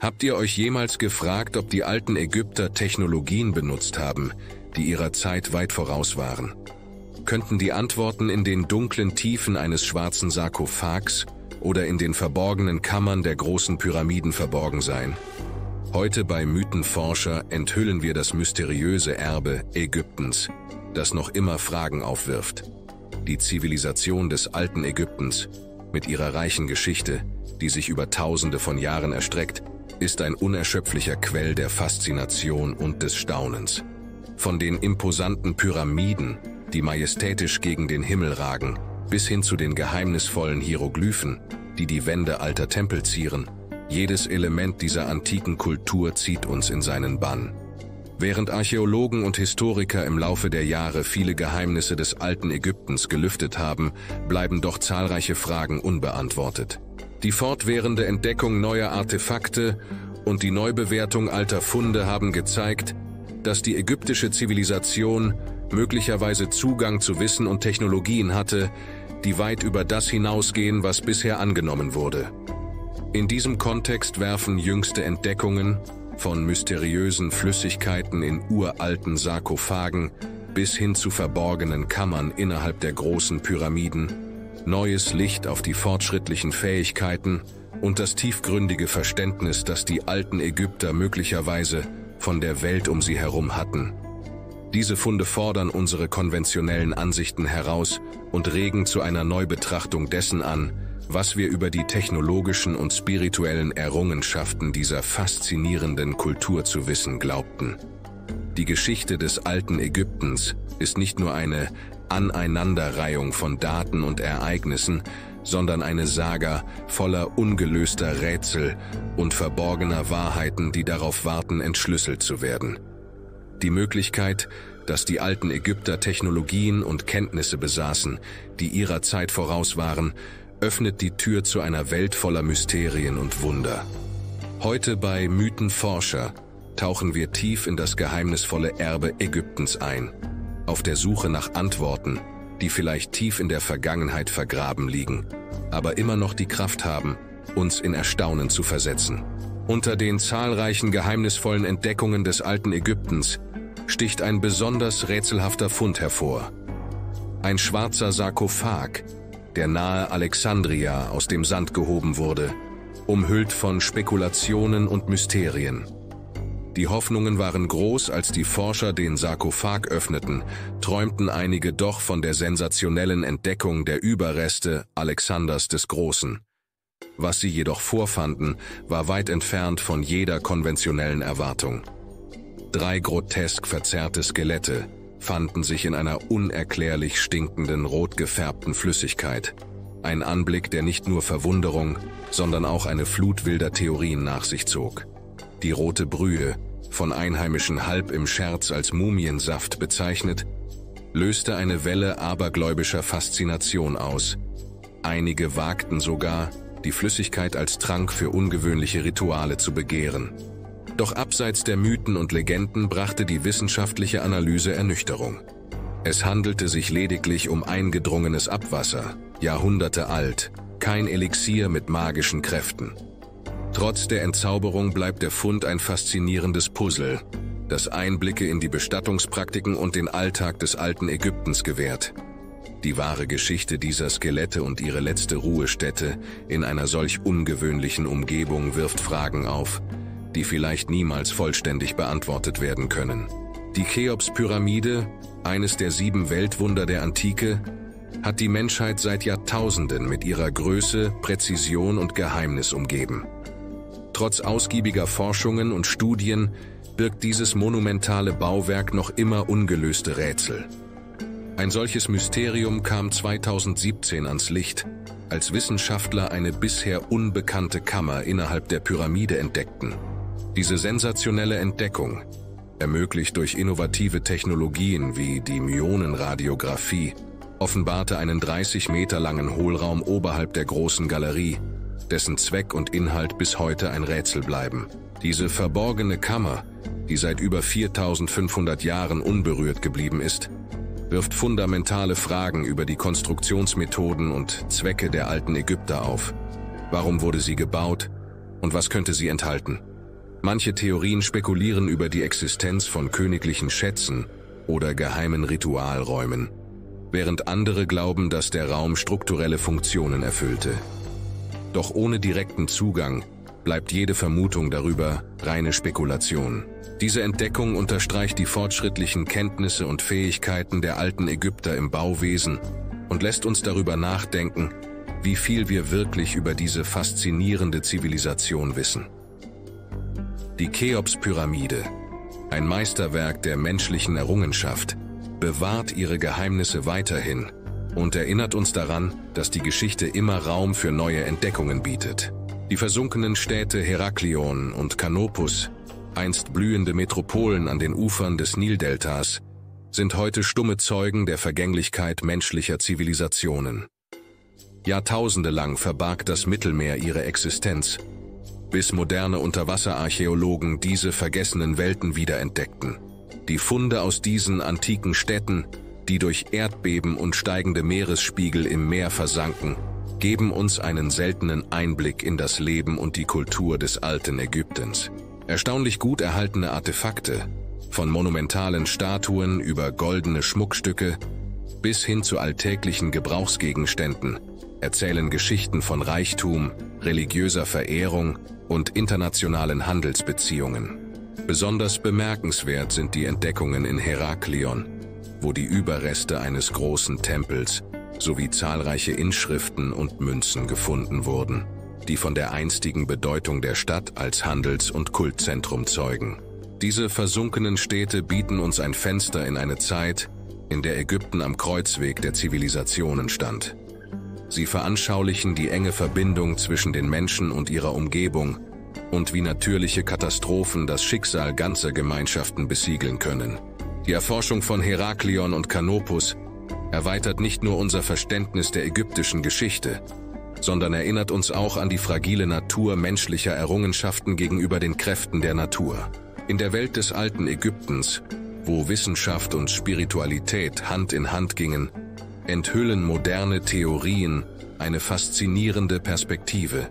Habt ihr euch jemals gefragt, ob die alten Ägypter Technologien benutzt haben, die ihrer Zeit weit voraus waren? Könnten die Antworten in den dunklen Tiefen eines schwarzen Sarkophags oder in den verborgenen Kammern der großen Pyramiden verborgen sein? Heute bei Mythenforscher enthüllen wir das mysteriöse Erbe Ägyptens, das noch immer Fragen aufwirft. Die Zivilisation des alten Ägyptens, mit ihrer reichen Geschichte, die sich über Tausende von Jahren erstreckt, ist ein unerschöpflicher Quell der Faszination und des Staunens. Von den imposanten Pyramiden, die majestätisch gegen den Himmel ragen, bis hin zu den geheimnisvollen Hieroglyphen, die die Wände alter Tempel zieren, jedes Element dieser antiken Kultur zieht uns in seinen Bann. Während Archäologen und Historiker im Laufe der Jahre viele Geheimnisse des alten Ägyptens gelüftet haben, bleiben doch zahlreiche Fragen unbeantwortet. Die fortwährende Entdeckung neuer Artefakte und die Neubewertung alter Funde haben gezeigt, dass die ägyptische Zivilisation möglicherweise Zugang zu Wissen und Technologien hatte, die weit über das hinausgehen, was bisher angenommen wurde. In diesem Kontext werfen jüngste Entdeckungen, von mysteriösen Flüssigkeiten in uralten Sarkophagen bis hin zu verborgenen Kammern innerhalb der großen Pyramiden, neues Licht auf die fortschrittlichen Fähigkeiten und das tiefgründige Verständnis, das die alten Ägypter möglicherweise von der Welt um sie herum hatten. Diese Funde fordern unsere konventionellen Ansichten heraus und regen zu einer Neubetrachtung dessen an, was wir über die technologischen und spirituellen Errungenschaften dieser faszinierenden Kultur zu wissen glaubten. Die Geschichte des alten Ägyptens ist nicht nur eine Aneinanderreihung von Daten und Ereignissen, sondern eine Saga voller ungelöster Rätsel und verborgener Wahrheiten, die darauf warten, entschlüsselt zu werden. Die Möglichkeit, dass die alten Ägypter Technologien und Kenntnisse besaßen, die ihrer Zeit voraus waren, öffnet die Tür zu einer Welt voller Mysterien und Wunder. Heute bei Mythenforscher tauchen wir tief in das geheimnisvolle Erbe Ägyptens ein, auf der Suche nach Antworten, die vielleicht tief in der Vergangenheit vergraben liegen, aber immer noch die Kraft haben, uns in Erstaunen zu versetzen. Unter den zahlreichen geheimnisvollen Entdeckungen des alten Ägyptens sticht ein besonders rätselhafter Fund hervor. Ein schwarzer Sarkophag, der nahe Alexandria aus dem Sand gehoben wurde, umhüllt von Spekulationen und Mysterien. Die Hoffnungen waren groß, als die Forscher den Sarkophag öffneten, träumten einige doch von der sensationellen Entdeckung der Überreste Alexanders des Großen. Was sie jedoch vorfanden, war weit entfernt von jeder konventionellen Erwartung. 3 grotesk verzerrte Skelette fanden sich in einer unerklärlich stinkenden, rot gefärbten Flüssigkeit. Ein Anblick, der nicht nur Verwunderung, sondern auch eine Flut wilder Theorien nach sich zog. Die rote Brühe, von Einheimischen halb im Scherz als Mumiensaft bezeichnet, löste eine Welle abergläubischer Faszination aus. Einige wagten sogar, die Flüssigkeit als Trank für ungewöhnliche Rituale zu begehren. Doch abseits der Mythen und Legenden brachte die wissenschaftliche Analyse Ernüchterung. Es handelte sich lediglich um eingedrungenes Abwasser, Jahrhunderte alt, kein Elixier mit magischen Kräften. Trotz der Entzauberung bleibt der Fund ein faszinierendes Puzzle, das Einblicke in die Bestattungspraktiken und den Alltag des alten Ägyptens gewährt. Die wahre Geschichte dieser Skelette und ihre letzte Ruhestätte in einer solch ungewöhnlichen Umgebung wirft Fragen auf, die vielleicht niemals vollständig beantwortet werden können. Die Cheops-Pyramide, eines der 7 Weltwunder der Antike, hat die Menschheit seit Jahrtausenden mit ihrer Größe, Präzision und Geheimnis umgeben. Trotz ausgiebiger Forschungen und Studien birgt dieses monumentale Bauwerk noch immer ungelöste Rätsel. Ein solches Mysterium kam 2017 ans Licht, als Wissenschaftler eine bisher unbekannte Kammer innerhalb der Pyramide entdeckten. Diese sensationelle Entdeckung, ermöglicht durch innovative Technologien wie die Myonenradiographie, offenbarte einen 30 Meter langen Hohlraum oberhalb der großen Galerie, dessen Zweck und Inhalt bis heute ein Rätsel bleiben. Diese verborgene Kammer, die seit über 4500 Jahren unberührt geblieben ist, wirft fundamentale Fragen über die Konstruktionsmethoden und Zwecke der alten Ägypter auf. Warum wurde sie gebaut? Und was könnte sie enthalten? Manche Theorien spekulieren über die Existenz von königlichen Schätzen oder geheimen Ritualräumen, während andere glauben, dass der Raum strukturelle Funktionen erfüllte. Doch ohne direkten Zugang bleibt jede Vermutung darüber reine Spekulation. Diese Entdeckung unterstreicht die fortschrittlichen Kenntnisse und Fähigkeiten der alten Ägypter im Bauwesen und lässt uns darüber nachdenken, wie viel wir wirklich über diese faszinierende Zivilisation wissen. Die Cheops-Pyramide, ein Meisterwerk der menschlichen Errungenschaft, bewahrt ihre Geheimnisse weiterhin und erinnert uns daran, dass die Geschichte immer Raum für neue Entdeckungen bietet. Die versunkenen Städte Heraklion und Kanopus, einst blühende Metropolen an den Ufern des Nildeltas, sind heute stumme Zeugen der Vergänglichkeit menschlicher Zivilisationen. Jahrtausende lang verbarg das Mittelmeer ihre Existenz, bis moderne Unterwasserarchäologen diese vergessenen Welten wiederentdeckten. Die Funde aus diesen antiken Städten, die durch Erdbeben und steigende Meeresspiegel im Meer versanken, geben uns einen seltenen Einblick in das Leben und die Kultur des alten Ägyptens. Erstaunlich gut erhaltene Artefakte, von monumentalen Statuen über goldene Schmuckstücke bis hin zu alltäglichen Gebrauchsgegenständen, erzählen Geschichten von Reichtum, religiöser Verehrung und internationalen Handelsbeziehungen. Besonders bemerkenswert sind die Entdeckungen in Heraklion, wo die Überreste eines großen Tempels sowie zahlreiche Inschriften und Münzen gefunden wurden, die von der einstigen Bedeutung der Stadt als Handels- und Kultzentrum zeugen. Diese versunkenen Städte bieten uns ein Fenster in eine Zeit, in der Ägypten am Kreuzweg der Zivilisationen stand. Sie veranschaulichen die enge Verbindung zwischen den Menschen und ihrer Umgebung und wie natürliche Katastrophen das Schicksal ganzer Gemeinschaften besiegeln können. Die Erforschung von Heraklion und Kanopus erweitert nicht nur unser Verständnis der ägyptischen Geschichte, sondern erinnert uns auch an die fragile Natur menschlicher Errungenschaften gegenüber den Kräften der Natur. In der Welt des alten Ägyptens, wo Wissenschaft und Spiritualität Hand in Hand gingen, enthüllen moderne Theorien eine faszinierende Perspektive.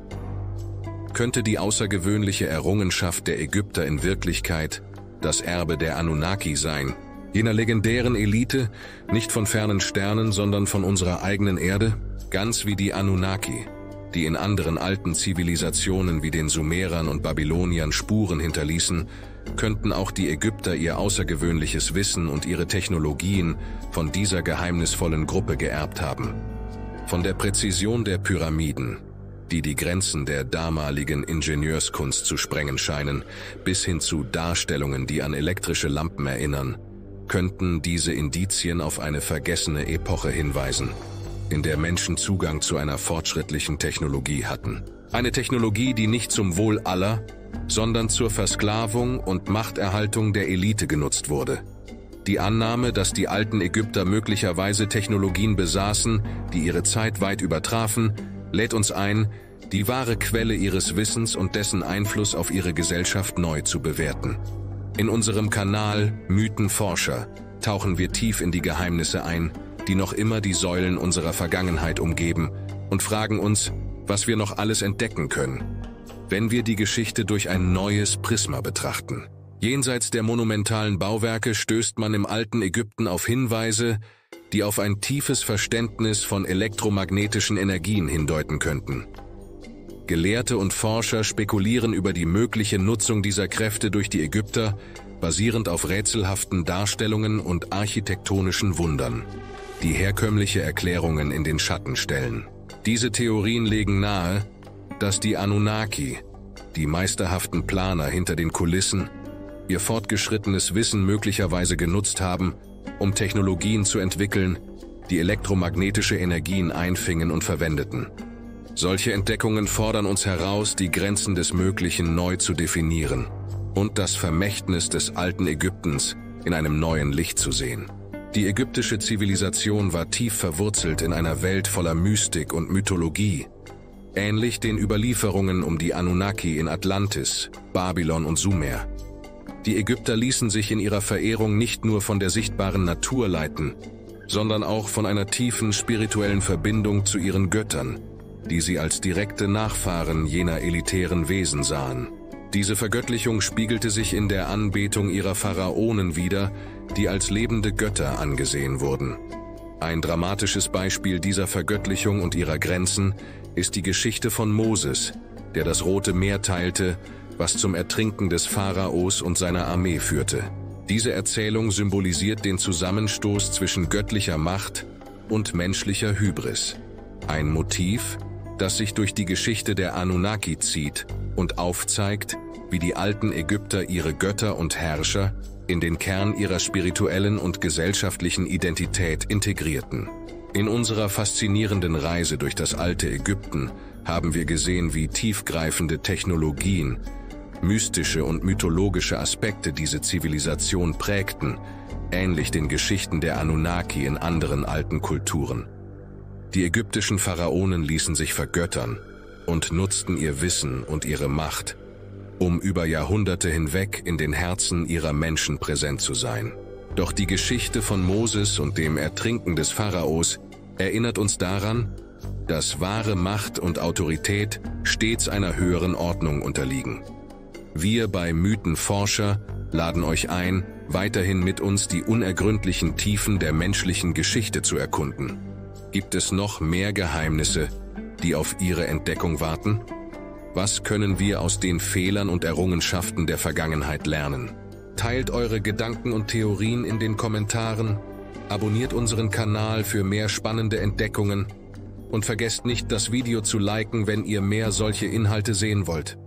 Könnte die außergewöhnliche Errungenschaft der Ägypter in Wirklichkeit das Erbe der Anunnaki sein, jener legendären Elite, nicht von fernen Sternen, sondern von unserer eigenen Erde, ganz wie die Anunnaki, die in anderen alten Zivilisationen wie den Sumerern und Babyloniern Spuren hinterließen, könnten auch die Ägypter ihr außergewöhnliches Wissen und ihre Technologien von dieser geheimnisvollen Gruppe geerbt haben. Von der Präzision der Pyramiden, die die Grenzen der damaligen Ingenieurskunst zu sprengen scheinen, bis hin zu Darstellungen, die an elektrische Lampen erinnern, könnten diese Indizien auf eine vergessene Epoche hinweisen, in der Menschen Zugang zu einer fortschrittlichen Technologie hatten. Eine Technologie, die nicht zum Wohl aller, sondern zur Versklavung und Machterhaltung der Elite genutzt wurde. Die Annahme, dass die alten Ägypter möglicherweise Technologien besaßen, die ihre Zeit weit übertrafen, lädt uns ein, die wahre Quelle ihres Wissens und dessen Einfluss auf ihre Gesellschaft neu zu bewerten. In unserem Kanal Mythenforscher tauchen wir tief in die Geheimnisse ein, die noch immer die Säulen unserer Vergangenheit umgeben, und fragen uns, was wir noch alles entdecken können, wenn wir die Geschichte durch ein neues Prisma betrachten. Jenseits der monumentalen Bauwerke stößt man im alten Ägypten auf Hinweise, die auf ein tiefes Verständnis von elektromagnetischen Energien hindeuten könnten. Gelehrte und Forscher spekulieren über die mögliche Nutzung dieser Kräfte durch die Ägypter, basierend auf rätselhaften Darstellungen und architektonischen Wundern, die herkömmliche Erklärungen in den Schatten stellen. Diese Theorien legen nahe, dass die Anunnaki, die meisterhaften Planer hinter den Kulissen, ihr fortgeschrittenes Wissen möglicherweise genutzt haben, um Technologien zu entwickeln, die elektromagnetische Energien einfingen und verwendeten. Solche Entdeckungen fordern uns heraus, die Grenzen des Möglichen neu zu definieren und das Vermächtnis des alten Ägyptens in einem neuen Licht zu sehen. Die ägyptische Zivilisation war tief verwurzelt in einer Welt voller Mystik und Mythologie, ähnlich den Überlieferungen um die Anunnaki in Atlantis, Babylon und Sumer. Die Ägypter ließen sich in ihrer Verehrung nicht nur von der sichtbaren Natur leiten, sondern auch von einer tiefen spirituellen Verbindung zu ihren Göttern, die sie als direkte Nachfahren jener elitären Wesen sahen. Diese Vergöttlichung spiegelte sich in der Anbetung ihrer Pharaonen wider, die als lebende Götter angesehen wurden. Ein dramatisches Beispiel dieser Vergöttlichung und ihrer Grenzen ist die Geschichte von Moses, der das Rote Meer teilte, was zum Ertrinken des Pharaos und seiner Armee führte. Diese Erzählung symbolisiert den Zusammenstoß zwischen göttlicher Macht und menschlicher Hybris. Ein Motiv, das sich durch die Geschichte der Anunnaki zieht und aufzeigt, wie die alten Ägypter ihre Götter und Herrscher in den Kern ihrer spirituellen und gesellschaftlichen Identität integrierten. In unserer faszinierenden Reise durch das alte Ägypten haben wir gesehen, wie tiefgreifende Technologien, mystische und mythologische Aspekte diese Zivilisation prägten, ähnlich den Geschichten der Anunnaki in anderen alten Kulturen. Die ägyptischen Pharaonen ließen sich vergöttern und nutzten ihr Wissen und ihre Macht, um über Jahrhunderte hinweg in den Herzen ihrer Menschen präsent zu sein. Doch die Geschichte von Moses und dem Ertrinken des Pharaos erinnert uns daran, dass wahre Macht und Autorität stets einer höheren Ordnung unterliegen. Wir bei Mythenforscher laden euch ein, weiterhin mit uns die unergründlichen Tiefen der menschlichen Geschichte zu erkunden. Gibt es noch mehr Geheimnisse, die auf ihre Entdeckung warten? Was können wir aus den Fehlern und Errungenschaften der Vergangenheit lernen? Teilt eure Gedanken und Theorien in den Kommentaren, abonniert unseren Kanal für mehr spannende Entdeckungen und vergesst nicht, das Video zu liken, wenn ihr mehr solche Inhalte sehen wollt.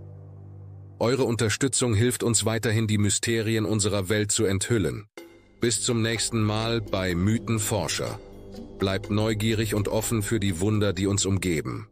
Eure Unterstützung hilft uns weiterhin, die Mysterien unserer Welt zu enthüllen. Bis zum nächsten Mal bei Mythenforscher. Bleibt neugierig und offen für die Wunder, die uns umgeben.